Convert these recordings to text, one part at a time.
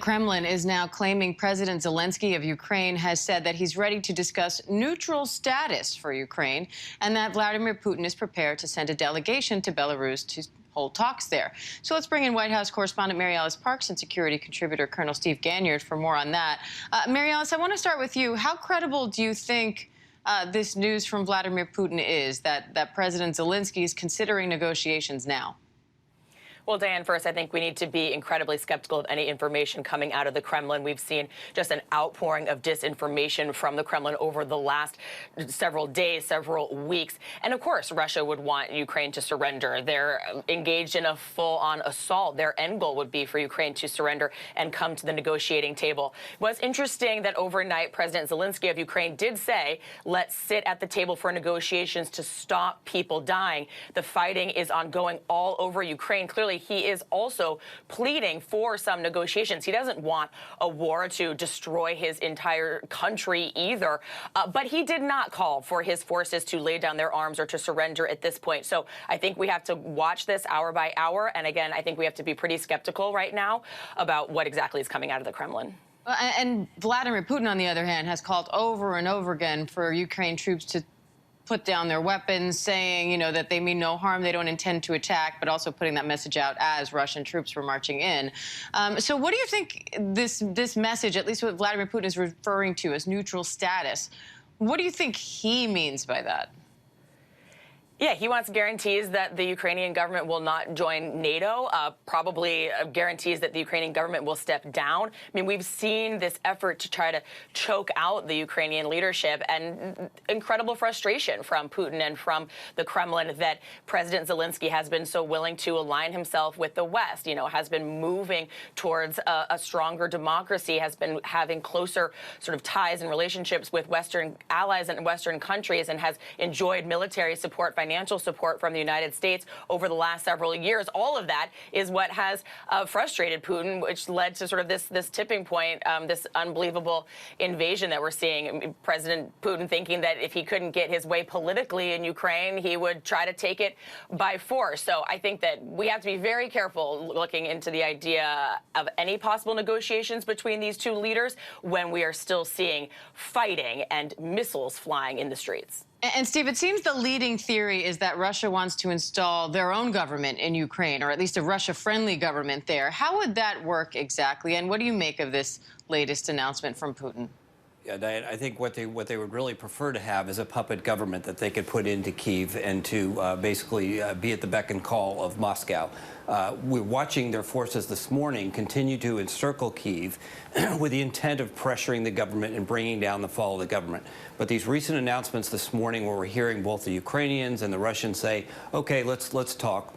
Kremlin is now claiming President Zelensky of Ukraine has said that he's ready to discuss neutral status for Ukraine and that Vladimir Putin is prepared to send a delegation to Belarus to hold talks there. So let's bring in White House correspondent Mary Alice Parks and security contributor Colonel Steve Ganyard for more on that. Mary Alice, I want to start with you. How credible do you think this news from Vladimir Putin is that President Zelensky is considering negotiations now? Well, Diane, first, I think we need to be incredibly skeptical of any information coming out of the Kremlin. We've seen just an outpouring of disinformation from the Kremlin over the last several days, several weeks. And of course, Russia would want Ukraine to surrender. They're engaged in a full-on assault. Their end goal would be for Ukraine to surrender and come to the negotiating table. It was interesting that overnight, President Zelensky of Ukraine did say, let's sit at the table for negotiations to stop people dying. The fighting is ongoing all over Ukraine. Clearly, he is also pleading for some negotiations. He doesn't want a war to destroy his entire country either. But he did not call for his forces to lay down their arms or to surrender at this point. So I think we have to watch this hour by hour. And again, I think we have to be pretty skeptical right now about what exactly is coming out of the Kremlin. And Vladimir Putin, on the other hand, has called over and over again for Ukraine troops to put down their weapons, saying, that they mean no harm, they don't intend to attack, but also putting that message out as Russian troops were marching in. So what do you think this message, at least what Vladimir Putin is referring to as neutral status, what do you think he means by that? Yeah, he wants guarantees that the Ukrainian government will not join NATO, probably guarantees that the Ukrainian government will step down. I mean, we've seen this effort to try to choke out the Ukrainian leadership and incredible frustration from Putin and from the Kremlin that President Zelensky has been so willing to align himself with the West, has been moving towards a stronger democracy, has been having closer sort of ties and relationships with Western allies and Western countries, and has enjoyed military support, financial support from the United States over the last several years. All of that is what has frustrated Putin, which led to sort of this tipping point, this unbelievable invasion that we're seeing. President Putin thinking that if he couldn't get his way politically in Ukraine, he would try to take it by force. So I think that we have to be very careful looking into the idea of any possible negotiations between these two leaders when we are still seeing fighting and missiles flying in the streets. And Steve, it seems the leading theory is that Russia wants to install their own government in Ukraine, or at least a Russia-friendly government there. How would that work exactly? And what do you make of this latest announcement from Putin? Yeah, Diane, I think what they would really prefer to have is a puppet government that they could put into Kyiv and to basically be at the beck and call of Moscow. We're watching their forces this morning continue to encircle Kyiv with the intent of pressuring the government and bringing down the fall of the government. But these recent announcements this morning, where we're hearing both the Ukrainians and the Russians say, "Okay, let's talk."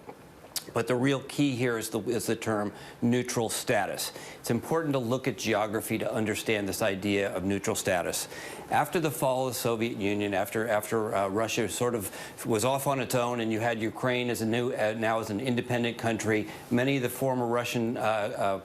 But the real key here is the term neutral status. It's important to look at geography to understand this idea of neutral status. After the fall of the Soviet Union, after Russia sort of was off on its own, and you had Ukraine as now as an independent country, many of the former Russian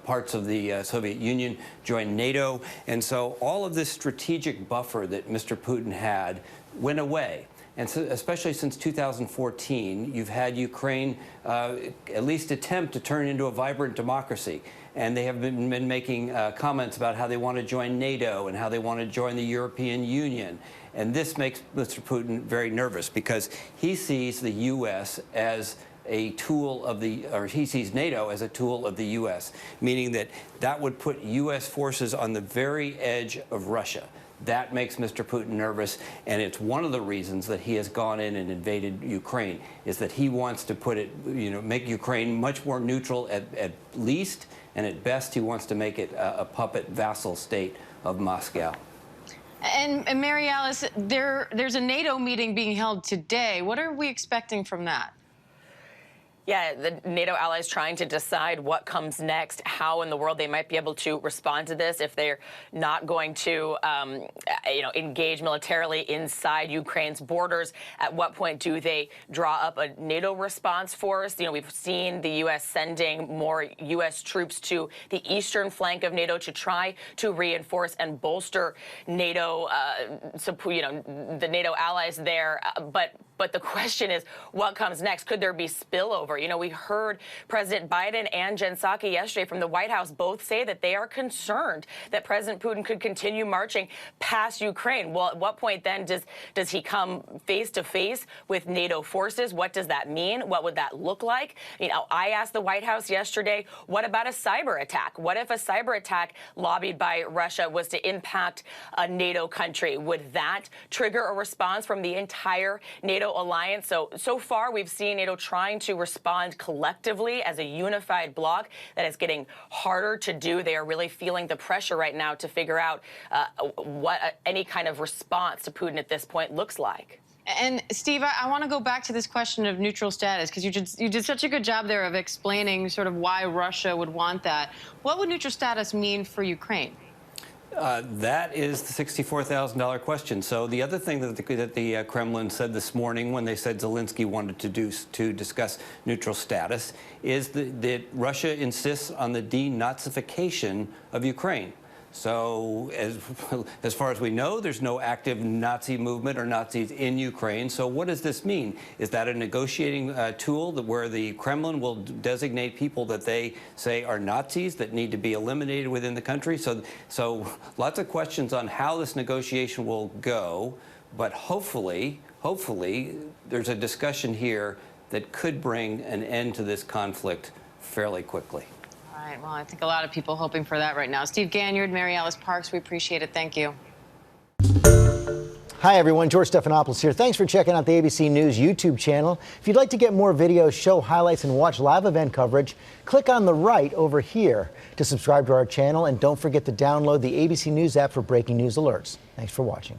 parts of the Soviet Union joined NATO, and so all of this strategic buffer that Mr. Putin had went away. And so, especially since 2014, you've had Ukraine at least attempt to turn into a vibrant democracy. And they have been making comments about how they want to join NATO and how they want to join the European Union. And this makes Mr. Putin very nervous because he sees the U.S. as a tool of he sees NATO as a tool of the U.S., meaning that would put U.S. forces on the very edge of Russia. That makes Mr. Putin nervous, and it's one of the reasons that he has gone in and invaded Ukraine, is that he wants to make Ukraine much more neutral at least, and at best he wants to make it a puppet vassal state of Moscow. And Mary Alice, there's a NATO meeting being held today. What are we expecting from that? Yeah, the NATO allies trying to decide what comes next, how in the world they might be able to respond to this if they're not going to, engage militarily inside Ukraine's borders. At what point do they draw up a NATO response force? We've seen the U.S. sending more U.S. troops to the eastern flank of NATO to try to reinforce and bolster NATO, the NATO allies there. But the question is, what comes next? Could there be spillover? war. You know, we heard President Biden and Jen Psaki yesterday from the White House both say that they are concerned that President Putin could continue marching past Ukraine. Well, at what point then does he come face to face with NATO forces? What does that mean? What would that look like? You know, I asked the White House yesterday, what about a cyber attack? What if a cyber attack lobbied by Russia was to impact a NATO country? Would that trigger a response from the entire NATO alliance? So far, we've seen NATO trying to respond collectively as a unified bloc. That is getting harder to do. They are really feeling the pressure right now to figure out what any kind of response to Putin at this point looks like. And Steve, I want to go back to this question of neutral status, because you did such a good job there of explaining sort of why Russia would want that. What would neutral status mean for Ukraine? That is the $64,000 question. So the other thing that the Kremlin said this morning when they said Zelensky wanted to discuss neutral status is that Russia insists on the denazification of Ukraine. So as far as we know, there's no active Nazi movement or Nazis in Ukraine. So what does this mean? Is that a negotiating tool where the Kremlin will designate people that they say are Nazis that need to be eliminated within the country? So lots of questions on how this negotiation will go. But hopefully, there's a discussion here that could bring an end to this conflict fairly quickly. All right, well, I think a lot of people hoping for that right now. Steve Ganyard, Mary Alice Parks, we appreciate it. Thank you. Hi, everyone. George Stephanopoulos here. Thanks for checking out the ABC News YouTube channel. If you'd like to get more videos, show highlights, and watch live event coverage, click on the right over here to subscribe to our channel. And don't forget to download the ABC News app for breaking news alerts. Thanks for watching.